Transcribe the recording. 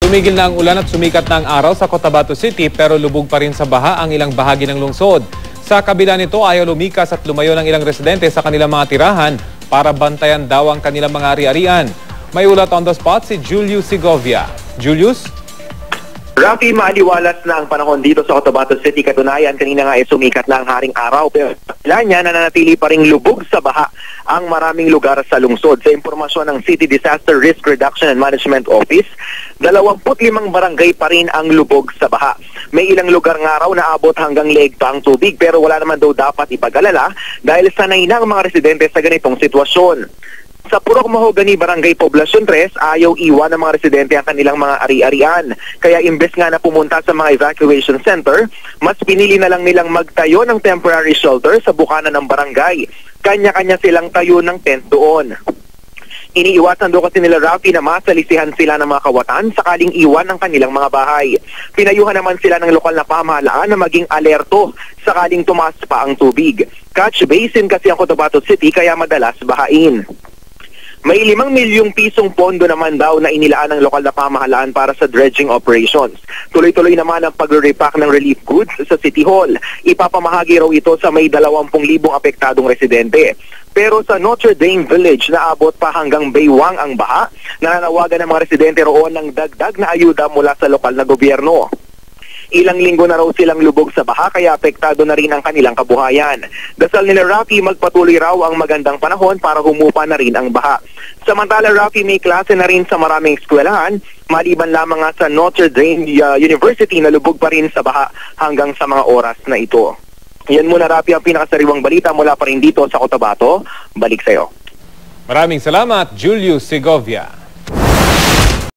Tumigil na ang ulan at sumikat na ang araw sa Cotabato City pero lubog pa rin sa baha ang ilang bahagi ng lungsod. Sa kabila nito, ayaw lumikas at lumayo ng ilang residente sa kanilang mga tirahan para bantayan daw ang kanilang mga ari-arian. May ulat on the spot si Julius Segovia. Julius? Rafi, maaliwalas na ang panahon dito sa Cotabato City. Katunayan, kanina nga sumikat na ang haring araw. Pero ilan niya nananatili pa ring lubog sa baha ang maraming lugar sa lungsod. Sa impormasyon ng City Disaster Risk Reduction and Management Office, 25 barangay pa rin ang lubog sa baha. May ilang lugar nga raw na abot hanggang leeg pa ang tubig pero wala naman daw dapat ipag-alala dahil sanay na ang mga residente sa ganitong sitwasyon. Sa Purok Mahogany, Barangay Poblacion 3, ayaw iwan ng mga residente ang kanilang mga ari-arian. Kaya imbes nga na pumunta sa mga evacuation center, mas pinili na lang nilang magtayo ng temporary shelter sa bukana ng barangay. Kanya-kanya silang tayo ng tent doon. Iniiwasan daw kasi nila Rafi na masalisihan sila ng mga kawatan sakaling iwan ng kanilang mga bahay. Pinayuhan naman sila ng lokal na pamahalaan na maging alerto sakaling tumaas pa ang tubig. Catch basin kasi ang Cotabato City kaya madalas bahain. May 5 milyong pisong pondo naman daw na inilaan ng lokal na pamahalaan para sa dredging operations. Tuloy-tuloy naman ang pag-repack ng relief goods sa City Hall. Ipapamahagi raw ito sa may 20,000 apektadong residente. Pero sa Notre Dame Village, naabot pa hanggang Baywang ang baha. Nananawagan ng mga residente roon ng dagdag na ayuda mula sa lokal na gobyerno. Ilang linggo na raw silang lubog sa baha kaya apektado na rin ang kanilang kabuhayan. Dasal nila Rafi magpatuloy raw ang magandang panahon para humupa na rin ang baha. Samantala Rafi, may klase na rin sa maraming eskwelahan, maliban lamang nga sa Notre Dame University na lubog pa rin sa baha hanggang sa mga oras na ito. Yan muna Rafi ang pinakasariwang balita mula pa rin dito sa Cotabato. Balik sa'yo. Maraming salamat, Julius Segovia.